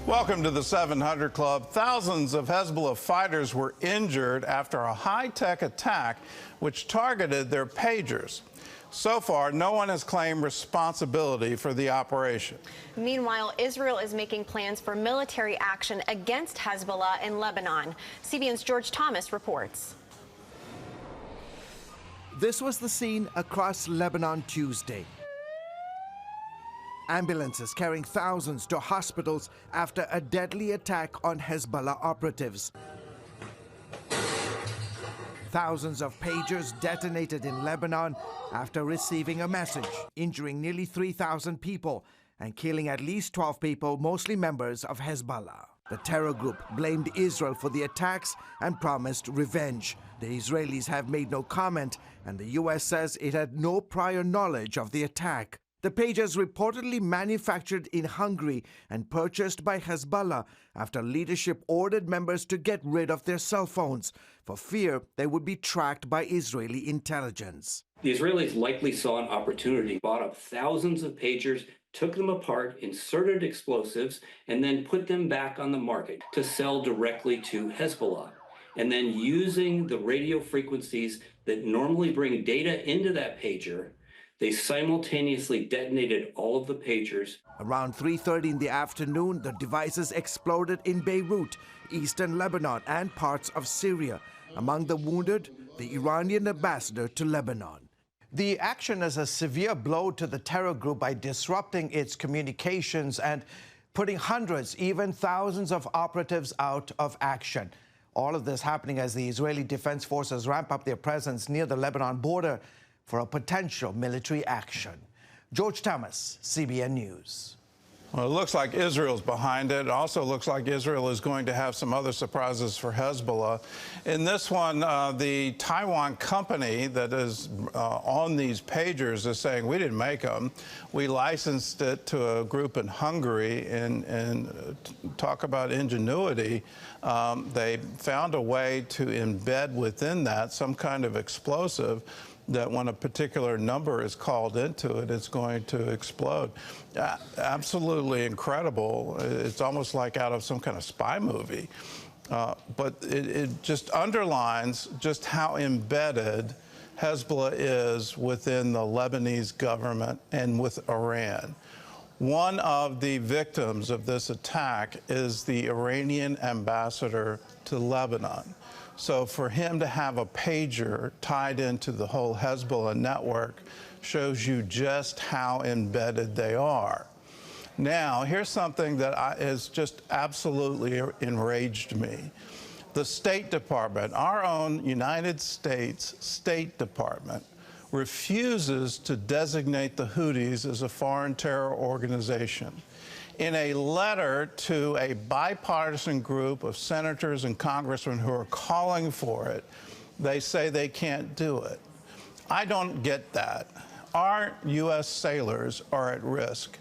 Welcome to the 700 Club. Thousands of Hezbollah fighters were injured after a high-tech attack which targeted their pagers. So far, no one has claimed responsibility for the operation. Meanwhile, Israel is making plans for military action against Hezbollah in Lebanon. CBN's George Thomas reports. This was the scene across Lebanon Tuesday. Ambulances carrying thousands to hospitals after a deadly attack on Hezbollah operatives. Thousands of pagers detonated in Lebanon after receiving a message, injuring nearly 3,000 people and killing at least 12 people, mostly members of Hezbollah. The terror group blamed Israel for the attacks and promised revenge. The Israelis have made no comment, and the U.S. says it had no prior knowledge of the attack. The pagers reportedly manufactured in Hungary and purchased by Hezbollah after leadership ordered members to get rid of their cell phones for fear they would be tracked by Israeli intelligence. The Israelis likely saw an opportunity, bought up thousands of pagers, took them apart, inserted explosives, and then put them back on the market to sell directly to Hezbollah. And then using the radio frequencies that normally bring data into that pager, they simultaneously detonated all of the pagers. Around 3:30 in the afternoon, the devices exploded in Beirut, eastern Lebanon, and parts of Syria. Among the wounded, the Iranian ambassador to Lebanon. The action is a severe blow to the terror group by disrupting its communications and putting hundreds, even thousands of operatives out of action. All of this happening as the Israeli Defense Forces ramp up their presence near the Lebanon border for a potential military action. George Thomas, CBN News. Well, it looks like Israel's behind it. It also looks like Israel is going to have some other surprises for Hezbollah. In this one, the Taiwan company that is on these pagers is saying, we didn't make them. We licensed it to a group in Hungary, and talk about ingenuity. They found a way to embed within that some kind of explosive that when a particular number is called into it, it's going to explode. Absolutely incredible. It's almost like out of some kind of spy movie. But it just underlines just how embedded Hezbollah is within the Lebanese government and with Iran. One of the victims of this attack is the Iranian ambassador to Lebanon. So for him to have a pager tied into the whole Hezbollah network shows you just how embedded they are. Now, here's something that has just absolutely enraged me. The State Department, our own United States State Department, refuses to designate the Houthis as a foreign terror organization. In a letter to a bipartisan group of senators and congressmen who are calling for it, they say they can't do it. I don't get that. Our U.S. sailors are at risk.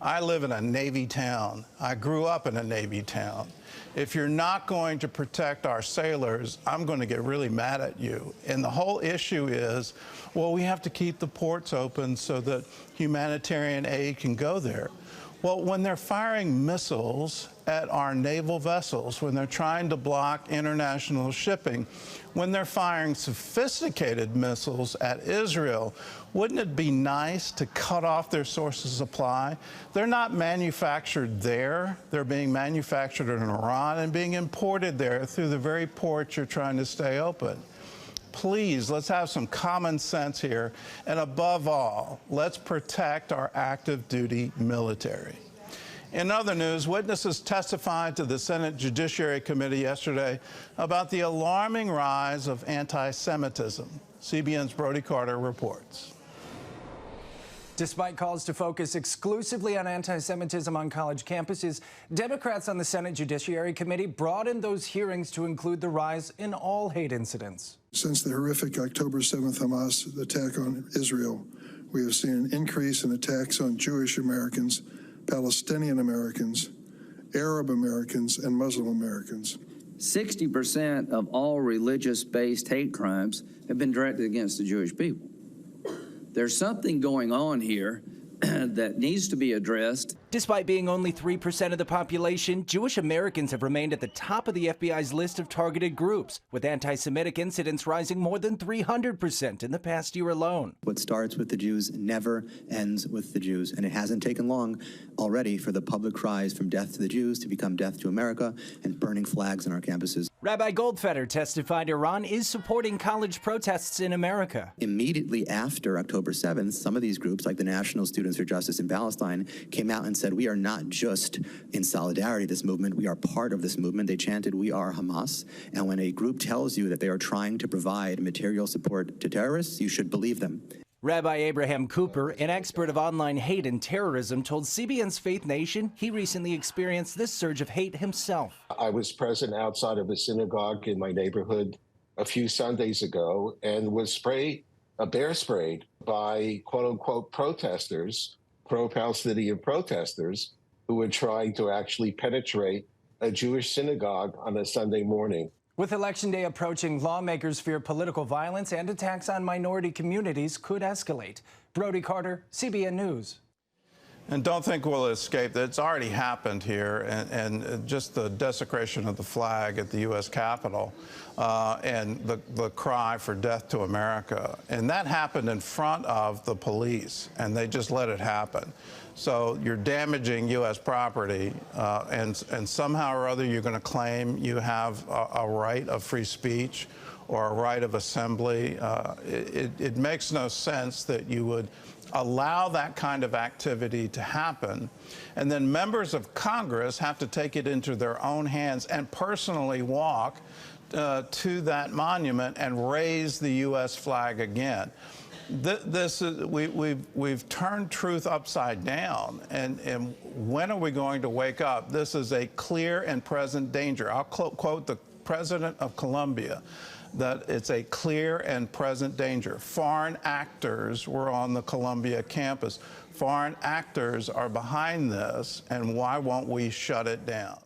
I live in a Navy town. I grew up in a Navy town. If you're not going to protect our sailors, I'm going to get really mad at you. And the whole issue is, well, we have to keep the ports open so that humanitarian aid can go there. Well, when they're firing missiles at our naval vessels, when they're trying to block international shipping, when they're firing sophisticated missiles at Israel, wouldn't it be nice to cut off their sources of supply? They're not manufactured there. They're being manufactured in Iran and being imported there through the very ports you're trying to stay open. Please, let's have some common sense here. And above all, let's protect our active duty military. In other news, witnesses testified to the Senate Judiciary Committee yesterday about the alarming rise of anti-Semitism. CBN's Brody Carter reports. Despite calls to focus exclusively on anti-Semitism on college campuses, Democrats on the Senate Judiciary Committee broadened those hearings to include the rise in all hate incidents. Since the horrific October 7th Hamas attack on Israel, we have seen an increase in attacks on Jewish Americans, Palestinian Americans, Arab Americans, and Muslim Americans. 60% of all religious-based hate crimes have been directed against the Jewish people. There's something going on here that needs to be addressed. Despite being only 3% of the population, Jewish Americans have remained at the top of the FBI's list of targeted groups, with anti-Semitic incidents rising more than 300% in the past year alone. What starts with the Jews never ends with the Jews, and it hasn't taken long already for the public cries from death to the Jews to become death to America and burning flags on our campuses. Rabbi Goldfeder testified Iran is supporting college protests in America. Immediately after October 7th, some of these groups, like the National Students for Justice in Palestine, came out and said, we are not just in solidarity with this movement, we are part of this movement. They chanted, we are Hamas. And when a group tells you that they are trying to provide material support to terrorists, you should believe them. Rabbi Abraham Cooper, an expert of online hate and terrorism, told CBN's Faith Nation he recently experienced this surge of hate himself. I was present outside of a synagogue in my neighborhood a few Sundays ago and was bear sprayed by quote-unquote protesters, pro-Palestinian protesters, who were trying to actually penetrate a Jewish synagogue on a Sunday morning. With Election Day approaching, lawmakers fear political violence and attacks on minority communities could escalate. Brody Carter, CBN News. And don't think we'll escape. It's already happened here, and just the desecration of the flag at the U.S. Capitol and the cry for death to America. And that happened in front of the police, and they just let it happen. So you're damaging U.S. property, and somehow or other you're going to claim you have a right of free speech or a right of assembly. It makes no sense that you would allow that kind of activity to happen, and then members of Congress have to take it into their own hands and personally walk to that monument and raise the U.S. flag again. We've turned truth upside down, and when are we going to wake up? This is a clear and present danger. I'll quote the president of Colombia, that it's a clear and present danger. Foreign actors were on the Columbia campus. Foreign actors are behind this, and why won't we shut it down?